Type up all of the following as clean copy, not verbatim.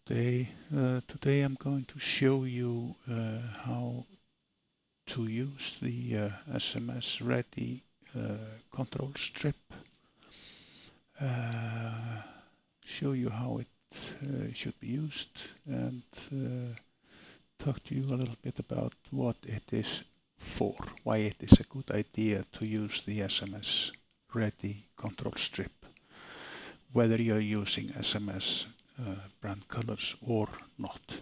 day. Today I'm going to show you how to use the SMS READY control strip. Show you how it should be used and talk to you a little bit about what it is for, why it is a good idea to use the SMS READY control strip, whether you're using SMS brand colors or not.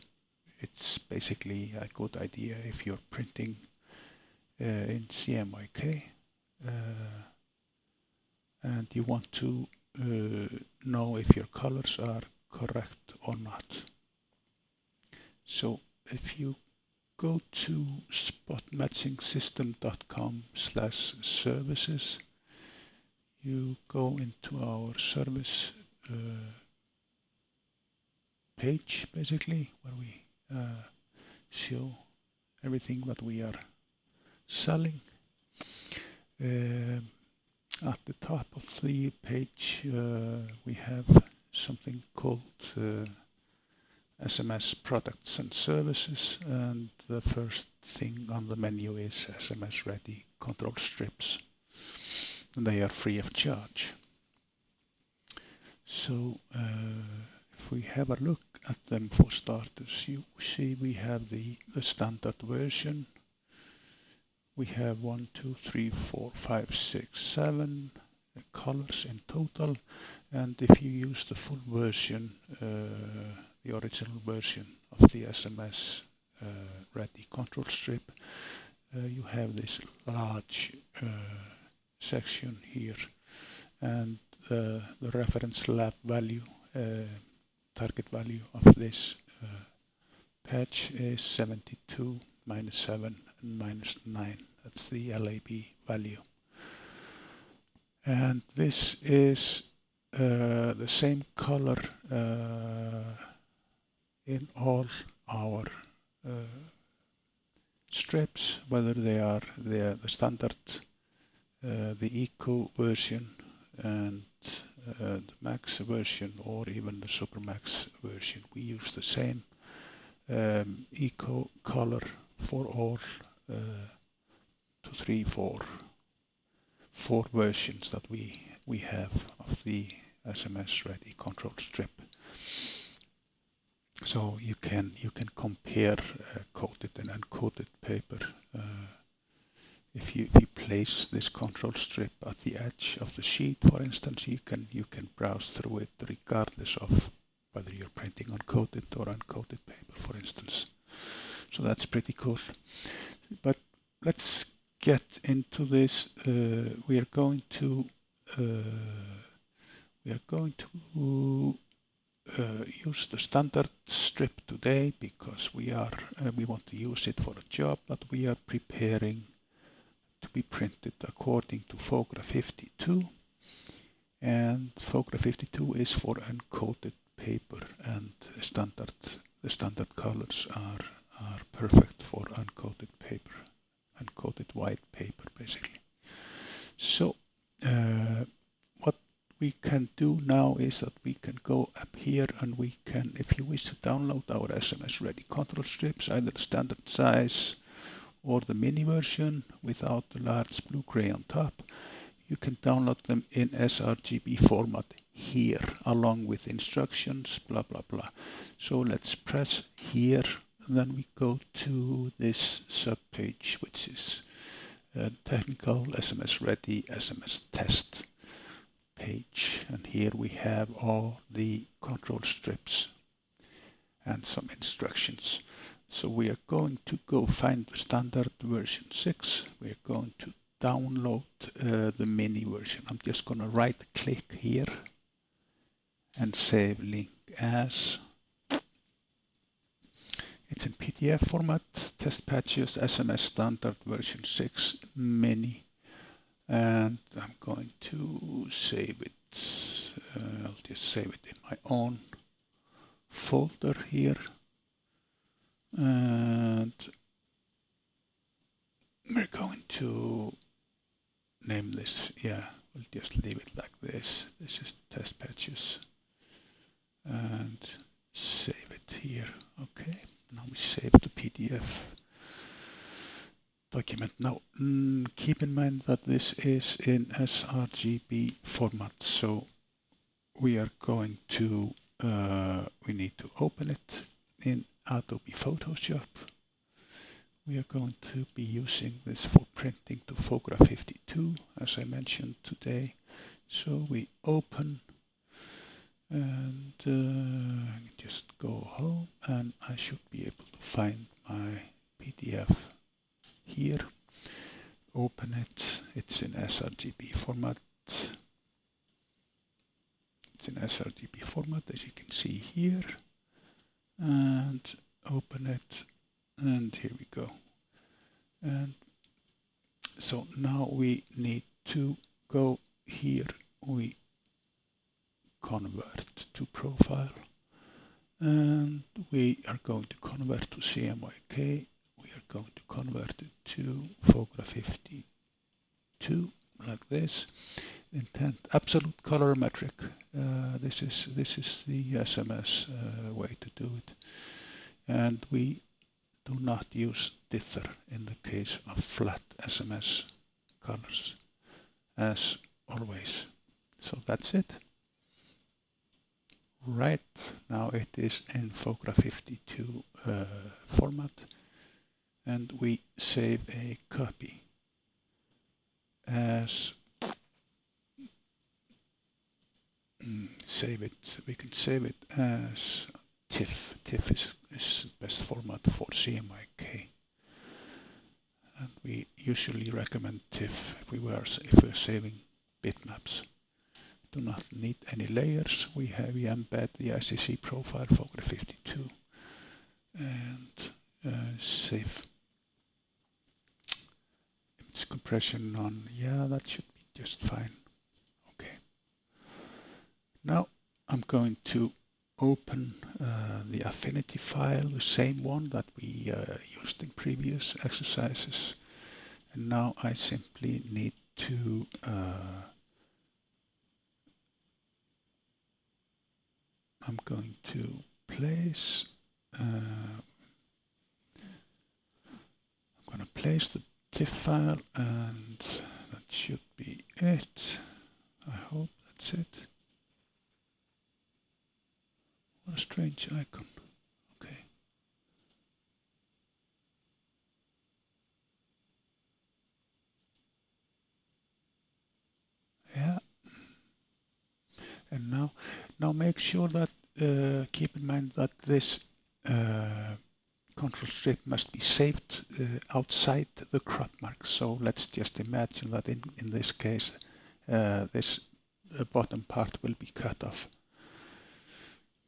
It's basically a good idea if you're printing in CMYK and you want to know if your colors are correct or not. So if you go to spotmatchingsystem.com/services, you go into our service page, basically, where we show everything that we are selling. At the top of the page, we have something called SMS products and services, and the first thing on the menu is SMS READY control strips. And they are free of charge. So if we have a look at them for starters, you see we have the standard version. We have 1, 2, 3, 4, 5, 6, 7 colors in total, and if you use the full version, the original version of the SMS READY control strip, you have this large section here, and the reference lab value, target value of this patch is 72, -7, and -9. That's the LAB value. And this is the same color in all our strips, whether they are the standard, the Eco version, and the Max version, or even the Super Max version. We use the same Eco color for all 2, 3, 4 versions that we have of the SMS READY control strip. So you can compare coated and uncoated paper. If you place this control strip at the edge of the sheet, for instance, you can browse through it regardless of whether you're printing on coated or uncoated paper, for instance. So that's pretty cool. But let's get into this. We are going to use the standard strip today because we want to use it for a job that we are preparing to be printed according to FOGRA 52, and FOGRA 52 is for uncoated paper, and the standard colors are perfect for uncoated paper, uncoated white paper, basically. So what we can do now is that we can go up here and we can, if you wish to download our SMS READY control strips, either the standard size or the mini version without the large blue-gray on top, you can download them in sRGB format here, along with instructions, blah, blah, blah. So let's press here, and then we go to this subpage, which is technical SMS READY SMS test page. And here we have all the control strips and some instructions. So we are going to go find the standard version 6. We are going to download the mini version. I'm just going to right click here and save link as. It's in PDF format, test patches, SMS standard version 6 mini. And I'm going to save it. I'll just save it in my own folder here. And we're going to name this, we'll just leave it like this. This is test patches and save it. here. Okay, now we save the PDF document. Now keep in mind that this is in sRGB format, so we are going to we need to open it in Adobe Photoshop. We are going to be using this for printing to Photograph 52, as I mentioned today. So we open and just go home, and I should be able to find my PDF here. Open it. It's in sRGB format. It's in sRGB format, as you can see here. And open it, and here we go. And so now we need to go here. We convert to profile, and we are going to convert to CMYK. We are going to convert it to Photograph 52, like this. Intent absolute colorimetric. This is the SMS way to do it, and we do not use dither in the case of flat SMS colors, as always. So that's it. Right, now it is in Photograph 52 format, and we save a copy as we can save it as TIFF. TIFF is best format for CMYK, and we usually recommend TIFF if we're saving bitmaps. Do not need any layers. We embed the ICC profile Photograph 52 and save. Image compression on. Yeah, that should be just fine. Okay. Now I'm going to open the affinity file, the same one that we used in previous exercises. And now I simply need to I'm going to place I'm going to place the TIFF file, and that should be it. I hope that's it. What a strange icon. Okay. Yeah. And now make sure that keep in mind that this control strip must be saved outside the crop mark. So let's just imagine that in this case this bottom part will be cut off.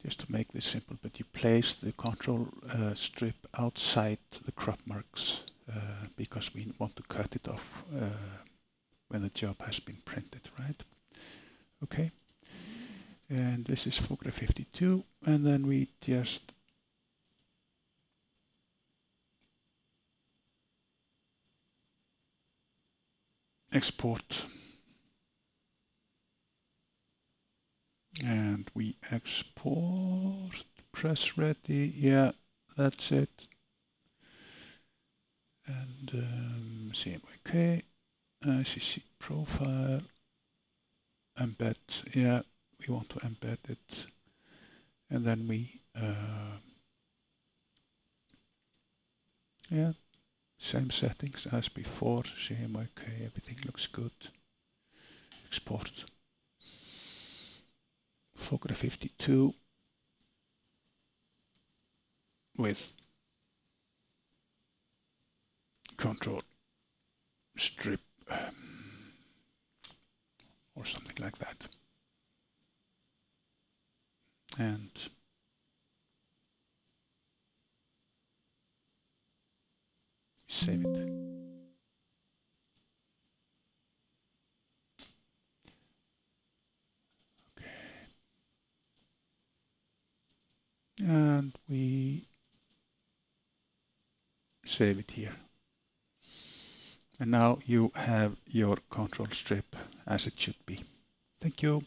Just to make this simple, but you place the control strip outside the crop marks because we want to cut it off when the job has been printed, right? Okay. And this is Photograph 52, and then we just export, and we export, press ready. Yeah, that's it. And CMYK, ICC profile, embed. Yeah, we want to embed it, and then we yeah, same settings as before. CMYK, everything looks good. Export. Photograph 52 with control strip or something like that, and save it. Okay, and we save it here. And now you have your control strip as it should be. Thank you.